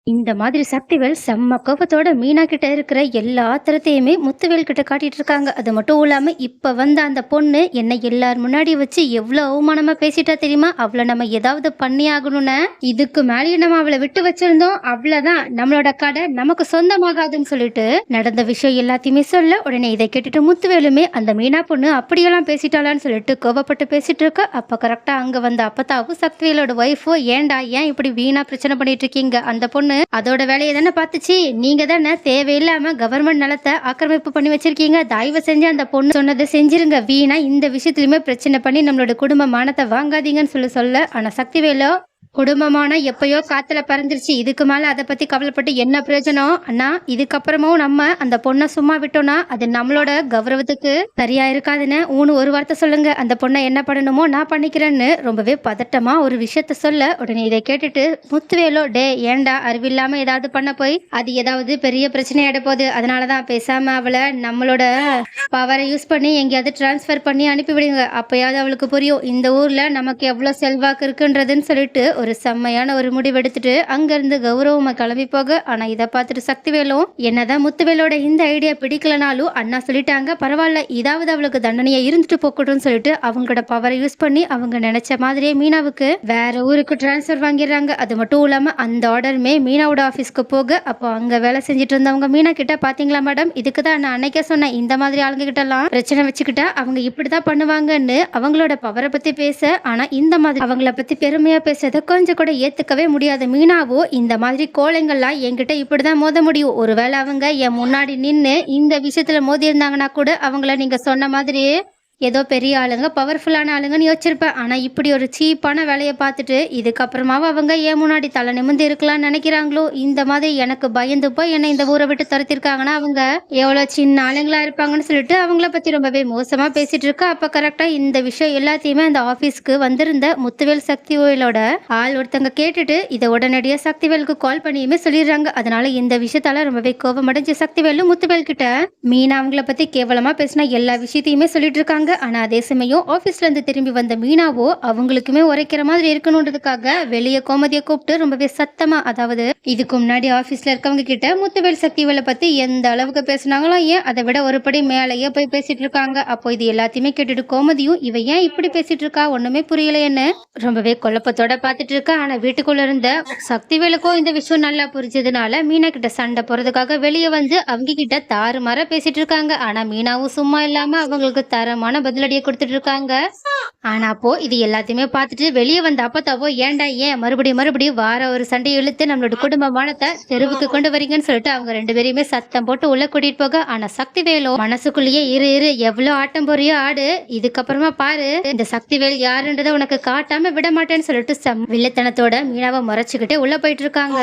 இந்த மாதிரி சக்திவேல் செம்ம கோபத்தோட மீனா கிட்ட இருக்கிற எல்லா ஆத்திரத்தையுமே முத்துவேல் கிட்ட காட்டிட்டு இருக்காங்க. அது மட்டும் இல்லாம இப்ப வந்த அந்த பொண்ணு என்னை எல்லார் முன்னாடி வச்சு எவ்வளவு அவமானமா பேசிட்டா தெரியுமா? அவளை நம்ம ஏதாவது பண்ணி ஆகணும்னு இதுக்கு மேலேயும் நம்ம அவளை விட்டு வச்சிருந்தோம் அவ்வளவுதான், நம்மளோட கடை நமக்கு சொந்தமாகாதுன்னு சொல்லிட்டு நடந்த விஷயம் எல்லாத்தையுமே சொல்ல உடனே இதை கேட்டுட்டு முத்துவேலுமே அந்த மீனா பொண்ணு அப்படியெல்லாம் பேசிட்டாளான்னு சொல்லிட்டு கோபப்பட்டு பேசிட்டு இருக்க. அப்ப கரெக்டா அங்க வந்த அப்பத்தாவும் சக்திவேலோட ஒய்ஃபோ ஏன்டா ஏன் இப்படி வீணா பிரச்சனை பண்ணிட்டு இருக்கீங்க, அந்த பொண்ணு அதோட வேலையை தானே பார்த்துச்சு, நீங்க தானே தேவையில்லாம கவர்மெண்ட் நிலத்தை ஆக்கிரமிப்பு பண்ணி வச்சிருக்கீங்க, தயவு செஞ்சு அந்த பொண்ணு சொன்னதை செஞ்சிருங்க, வீணா இந்த விஷயத்துலயுமே பிரச்சனை பண்ணி நம்மளோட குடும்ப மானத்தை வாங்காதீங்கன்னு சொல்ல. ஆனா சக்திவேலோ குடும்பமான எப்பயோ காத்துல பறந்துருச்சு, இதுக்கு மேல அதை பத்தி கவலைப்பட்டு என்ன பிரயோஜனம் அண்ணா, இதுக்கப்புறமும் நம்ம அந்த பொண்ணை சும்மா விட்டோம்னா அது நம்மளோட கௌரவத்துக்கு சரியா இருக்காதுன்னு ஒரு வார்த்தை சொல்லுங்க, அந்த பொண்ணை என்ன பண்ணணுமோ நான் பண்ணிக்கிறேன்னு ரொம்பவே பதட்டமா ஒரு விஷயத்த சொல்ல உடனே இதை கேட்டுட்டு முத்துவேலோ டே ஏண்டா அறிவில்லாம ஏதாவது பண்ண போய் அது ஏதாவது பெரிய பிரச்சனை ஆயிட போகுது, அதனாலதான் பேசாம அவளை நம்மளோட பவரை யூஸ் பண்ணி எங்கேயாவது டிரான்ஸ்ஃபர் பண்ணி அனுப்பிவிடுங்க, அப்பயாவது அவளுக்கு புரியும் இந்த ஊர்ல நமக்கு எவ்வளவு செல்வாக்கு இருக்குன்றதுன்னு சொல்லிட்டு ஒரு செம்மையான ஒரு முடிவெடுத்துட்டு அங்கிருந்து கௌரவமா கிளம்பி போக. ஆனா இதை பார்த்துட்டு சக்திவேலும் என்னதான் முத்துவேலோட இந்த ஐடியா பிடிக்கலனாலும் அண்ணா சொல்லிட்டாங்க பரவாயில்ல, இதாவது அவளுக்கு தண்டனையா இருந்துட்டு போக்கட்டும்னு சொல்லிட்டு அவங்களோட பவரை யூஸ் பண்ணி அவங்க நினைச்ச மாதிரியே மீனாவுக்கு வேற ஊருக்கு டிரான்ஸ்ஃபர் வாங்கிடுறாங்க. அது மட்டும் இல்லாம அந்த ஆர்டருமே மீனாவோட ஆஃபீஸ்க்கு போக. அப்போ அங்க வேலை செஞ்சுட்டு இருந்தவங்க மீனா கிட்ட பாத்தீங்களா மேடம், இதுக்கு தான் நான் அன்னைக்கே சொன்னேன் இந்த மாதிரி ஆளுங்க கிட்ட எல்லாம் பிரச்சனை வச்சுக்கிட்டா அவங்க இப்படிதான் பண்ணுவாங்கன்னு அவங்களோட பவரை பத்தி பேச. ஆனா இந்த மாதிரி அவங்கள பத்தி பெருமையா பேசத கொஞ்சம் கூட ஏத்துக்கவே முடியாத மீனாவோ இந்த மாதிரி கோழைங்கள்லாம் என்கிட்ட இப்படிதான் மோத முடியும், ஒருவேளை அவங்க என் முன்னாடி நின்று இந்த விஷயத்துல மோதி இருந்தாங்கன்னா கூட அவங்கள நீங்க சொன்ன மாதிரியே ஏதோ பெரிய ஆளுங்க பவர்ஃபுல்லான ஆளுங்கன்னு யோசிச்சிருப்பேன். ஆனா இப்படி ஒரு சீப்பான வேலையை பார்த்துட்டு இதுக்கப்புறமாவும் அவங்க ஏன் முன்னாடி தலை நிமிர்ந்து இருக்கலாம்னு நினைக்கிறாங்களோ, இந்த மாதிரி எனக்கு பயந்து போய் என்னை இந்த ஊரை விட்டு துரத்திருக்காங்கன்னா அவங்க எவ்வளவு சின்ன ஆளுங்களா இருப்பாங்கன்னு சொல்லிட்டு அவங்கள பத்தி ரொம்பவே மோசமா பேசிட்டு இருக்கா. அப்ப கரெக்டா இந்த விஷயம் எல்லாத்தையுமே அந்த ஆபீஸ்க்கு வந்திருந்த முத்துவேல் சக்திவேலோட ஆள் ஒருத்தங்க கேட்டுட்டு இதை உடனடியா சக்திவேலுக்கு கால் பண்ணியுமே சொல்லிடுறாங்க. அதனால இந்த விஷயத்தால ரொம்பவே கோபம் அடைஞ்சு சக்திவேலும் முத்துவேல் கிட்ட மீனா அவங்கள பத்தி கேவலமா பேசினா எல்லா விஷயத்தையுமே சொல்லிட்டு இருக்காங்க. ஆனா அதே சமயம் ஆபீஸ்ல இருந்து திரும்பி வந்த மீனாவோ அவங்களுக்குமே உரைக்கிற மாதிரி இருக்கணும்ன்றதுக்காக வெளியே கோமதியை கூப்பிட்டு ரொம்பவே சத்தமா, அதாவது இதுக்கு முன்னாடி ஆபீஸ்ல இருக்கவங்க கிட்ட முத்துவேல் சக்திவேலை பத்தி எந்த அளவுக்கு பேசினாங்களோ ஏன் அதை விட ஒருபடி மேலேயே போய் பேசிட்டு இருக்காங்க. அப்போ இது எல்லாத்தையுமே கேட்டுட்டு கோமதியும் இவ ஏன் இப்படி பேசிட்டு இருக்கா ஒண்ணுமே புரியலையேன்னு ரொம்பவே குழப்பத்தோட பாத்துட்டு இருக்கா. ஆனா வீட்டுக்குள்ள இருந்த சக்திவேலுக்கும் இந்த விஷயம் நல்லா புரிஞ்சதுனால மீனா கிட்ட சண்டை போறதுக்காக வெளியே வந்து அவங்க கிட்ட தாறுமாற பேசிட்டு இருக்காங்க. ஆனா மீனாவும் சும்மா இல்லாம அவங்களுக்கு தரமான பதிலடியை கொடுத்துட்டு இருக்காங்க. ஆனா அப்போ இது எல்லாத்தையுமே பார்த்துட்டு வெளியே வந்த அப்பத்தாவோ ஏன்டா ஏன் மறுபடியும் வார ஒரு சண்டையை இழுத்து நம்மளோட குடும்பமானத்தை தெருவுக்கு கொண்டு வரீங்கன்னு சொல்லிட்டு அவங்க ரெண்டு பேரையுமே சத்தம் போட்டு உள்ள கூட்டிட்டு போக. ஆனா சக்திவேலோ மனசுக்குள்ளேயே இரு எவ்வளவு ஆட்டம் போறியோ ஆடு, இதுக்கப்புறமா பாரு இந்த சக்திவேல் யாருன்றதை உனக்கு காட்டாம விட மாட்டேன்னு சொல்லிட்டு வில்லத்தனத்தோட மீனாவை முறைச்சுக்கிட்டே உள்ள போயிட்டு இருக்காங்க.